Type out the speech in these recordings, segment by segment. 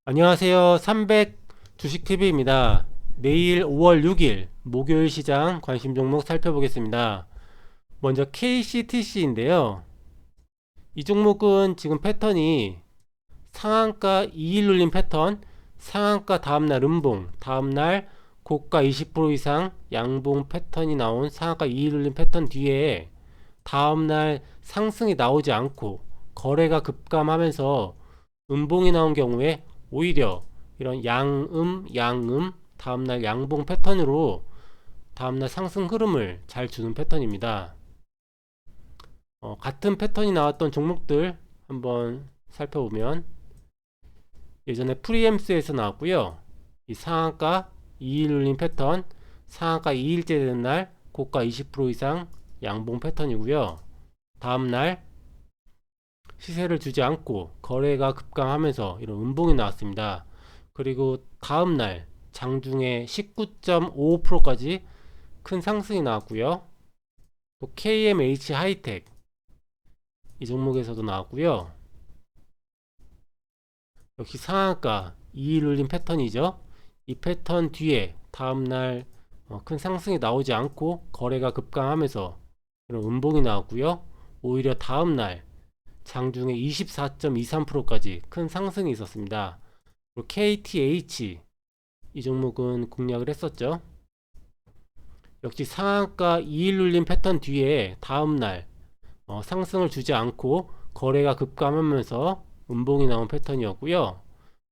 안녕하세요. 300 주식TV입니다. 내일 5월 6일 목요일 시장 관심 종목 살펴보겠습니다. 먼저 KCTC인데요. 이 종목은 지금 패턴이 상한가 2일 눌림 패턴, 상한가 다음날 음봉, 다음날 고가 20% 이상 양봉 패턴이 나온 상한가 2일 눌림 패턴 뒤에 다음날 상승이 나오지 않고 거래가 급감하면서 음봉이 나온 경우에 오히려 이런 양음 다음날 양봉 패턴으로 다음날 상승 흐름을 잘 주는 패턴입니다. 같은 패턴이 나왔던 종목들 한번 살펴보면 예전에 프리엠스에서 나왔고요. 이 상한가 2일 눌림 패턴, 상한가 2일째 되는 날 고가 20% 이상 양봉 패턴이고요. 다음날 시세를 주지 않고 거래가 급감하면서 이런 음봉이 나왔습니다. 그리고 다음날 장중에 19.55%까지 큰 상승이 나왔고요. 또 KMH 하이텍 이 종목에서도 나왔고요. 역시 상한가 2일 눌림 패턴이죠. 이 패턴 뒤에 다음날 큰 상승이 나오지 않고 거래가 급감하면서 이런 음봉이 나왔고요. 오히려 다음날 장중에 24.23%까지 큰 상승이 있었습니다. 그리고 KTH 이 종목은 공략을 했었죠. 역시 상한가 2일 눌림 패턴 뒤에 다음날 상승을 주지 않고 거래가 급감하면서 음봉이 나온 패턴이었고요.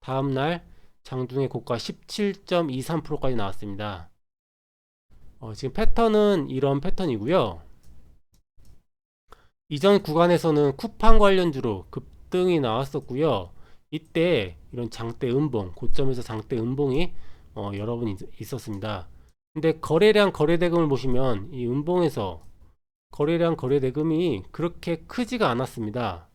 다음날 장중에 고가 17.23%까지 나왔습니다. 지금 패턴은 이런 패턴이고요. 이전 구간에서는 쿠팡 관련주로 급등이 나왔었고요. 이때 이런 장대 음봉, 고점에서 장대 음봉이 여러 번 있었습니다. 근데 거래량 거래대금을 보시면 이 음봉에서 거래량 거래대금이 그렇게 크지가 않았습니다.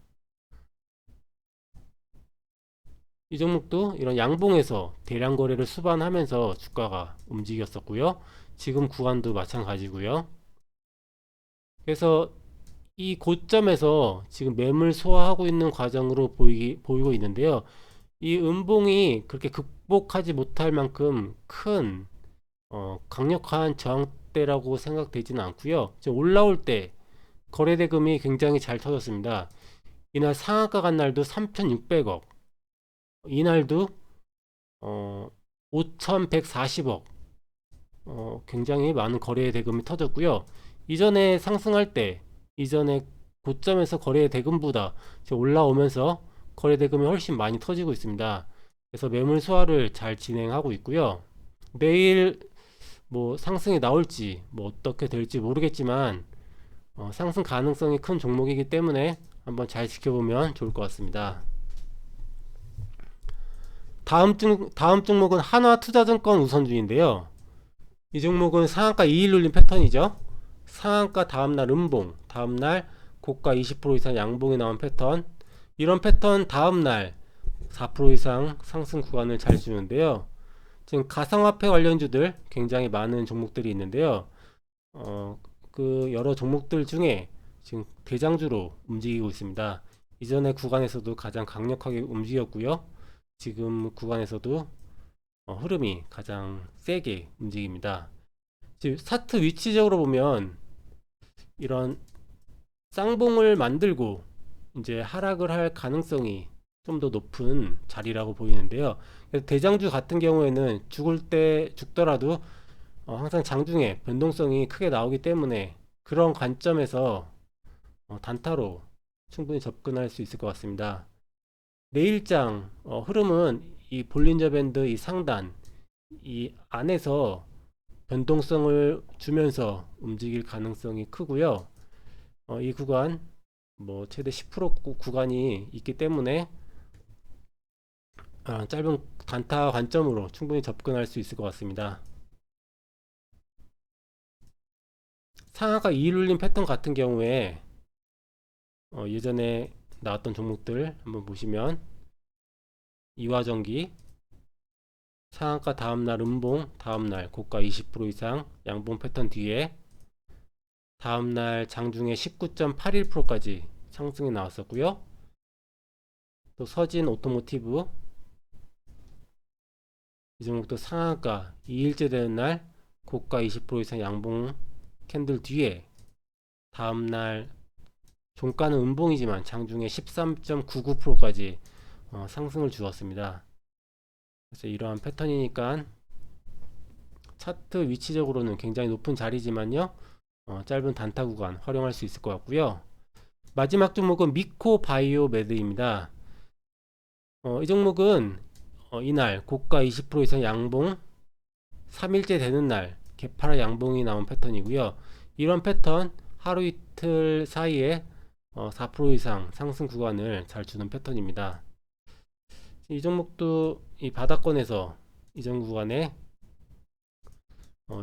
이 종목도 이런 양봉에서 대량 거래를 수반하면서 주가가 움직였었고요. 지금 구간도 마찬가지고요. 그래서 이 고점에서 지금 매물 소화하고 있는 과정으로 보이고 있는데요. 이 음봉이 그렇게 극복하지 못할 만큼 큰 강력한 저항대라고 생각되지는 않고요. 지금 올라올 때 거래대금이 굉장히 잘 터졌습니다. 이날 상한가 간 날도 3,600억, 이날도 5,140억, 굉장히 많은 거래대금이 터졌고요. 이전에 상승할 때 이전에 고점에서 거래대금보다 올라오면서 거래대금이 훨씬 많이 터지고 있습니다. 그래서 매물 소화를 잘 진행하고 있고요. 내일 뭐 상승이 나올지 뭐 어떻게 될지 모르겠지만 상승 가능성이 큰 종목이기 때문에 한번 잘 지켜보면 좋을 것 같습니다. 다음 종목은 한화투자증권 우선주인데요. 이 종목은 상한가 2일 눌림 패턴이죠. 상한가 다음날 음봉, 다음날 고가 20% 이상 양봉이 나온 패턴. 이런 패턴 다음날 4% 이상 상승 구간을 잘 주는데요. 지금 가상화폐 관련주들 굉장히 많은 종목들이 있는데요. 그 여러 종목들 중에 지금 대장주로 움직이고 있습니다. 이전의 구간에서도 가장 강력하게 움직였고요. 지금 구간에서도 흐름이 가장 세게 움직입니다. 지금 차트 위치적으로 보면 이런 쌍봉을 만들고 이제 하락을 할 가능성이 좀 더 높은 자리라고 보이는데요. 그래서 대장주 같은 경우에는 죽을 때 죽더라도 항상 장중에 변동성이 크게 나오기 때문에 그런 관점에서 단타로 충분히 접근할 수 있을 것 같습니다. 내일장 흐름은 이 볼린저 밴드 이 상단 이 안에서 변동성을 주면서 움직일 가능성이 크고요. 이 구간 뭐 최대 10% 구간이 있기 때문에 짧은 단타 관점으로 충분히 접근할 수 있을 것 같습니다. 상하가 2일 눌림 패턴 같은 경우에 예전에 나왔던 종목들 한번 보시면 이화전기 상한가 다음날 음봉, 다음날 고가 20% 이상 양봉 패턴 뒤에 다음날 장중에 19.81%까지 상승이 나왔었고요. 또 서진 오토모티브 이 종목도 상한가 2일째 되는 날 고가 20% 이상 양봉 캔들 뒤에 다음날 종가는 음봉이지만 장중에 13.99%까지 상승을 주었습니다. 그래서 이러한 패턴이니까 차트 위치적으로는 굉장히 높은 자리지만요, 짧은 단타 구간 활용할 수 있을 것 같고요. 마지막 종목은 미코바이오 매드입니다. 이 종목은 이날 고가 20% 이상 양봉 3일째 되는 날 개파락 양봉이 나온 패턴이고요. 이런 패턴 하루 이틀 사이에 4% 이상 상승 구간을 잘 주는 패턴입니다. 이 종목도 이 바닥권에서 이전 구간에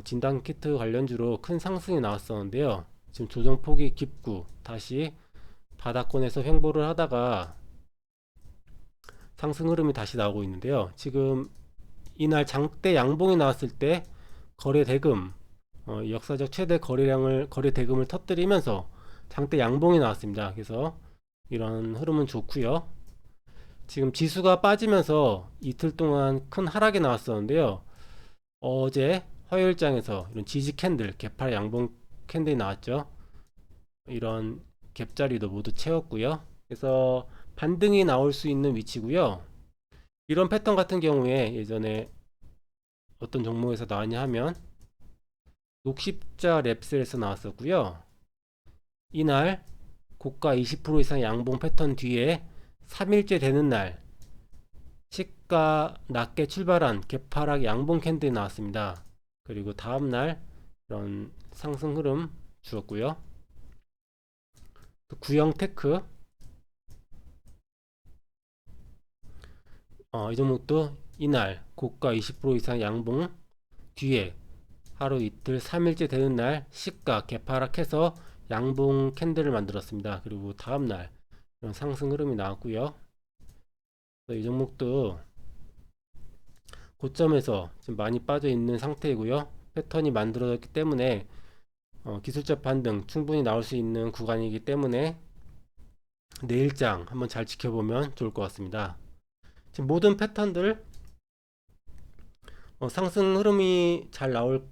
진단 키트 관련주로 큰 상승이 나왔었는데요. 지금 조정폭이 깊고 다시 바닥권에서 횡보를 하다가 상승 흐름이 다시 나오고 있는데요. 지금 이날 장대 양봉이 나왔을 때 거래 대금 역사적 최대 거래 대금을 터뜨리면서 장대 양봉이 나왔습니다. 그래서 이런 흐름은 좋고요. 지금 지수가 빠지면서 이틀 동안 큰 하락이 나왔었는데요. 어제 화요일장에서 이런 지지 캔들, 개파 양봉 캔들이 나왔죠. 이런 갭자리도 모두 채웠고요. 그래서 반등이 나올 수 있는 위치고요. 이런 패턴 같은 경우에 예전에 어떤 종목에서 나왔냐 하면 녹십자 랩셀에서 나왔었고요. 이날 고가 20% 이상 양봉 패턴 뒤에 3일째 되는 날 시가 낮게 출발한 개파락 양봉 캔들이 나왔습니다. 그리고 다음날 이런 상승 흐름 주었고요. 또 구형테크 이 종목도 이날 고가 20% 이상 양봉 뒤에 하루 이틀 3일째 되는 날 시가 개파락해서 양봉 캔들을 만들었습니다. 그리고 다음날 이런 상승 흐름이 나왔고요. 이 종목도 고점에서 지금 많이 빠져 있는 상태이고요. 패턴이 만들어졌기 때문에 기술적 반등 충분히 나올 수 있는 구간이기 때문에 내일장 한번 잘 지켜보면 좋을 것 같습니다. 지금 모든 패턴들 상승 흐름이 잘 나올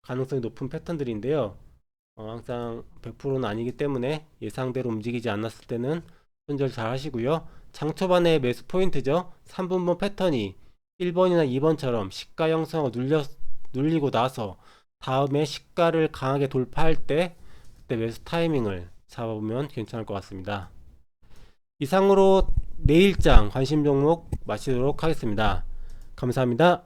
가능성이 높은 패턴들인데요. 항상 100%는 아니기 때문에 예상대로 움직이지 않았을 때는 손절 잘 하시고요. 장 초반에 매수 포인트죠. 3분봉 패턴이 1번이나 2번처럼 시가 형성을 눌리고 나서 다음에 시가를 강하게 돌파할 때 그때 매수 타이밍을 잡아보면 괜찮을 것 같습니다. 이상으로 내일장 관심 종목 마치도록 하겠습니다. 감사합니다.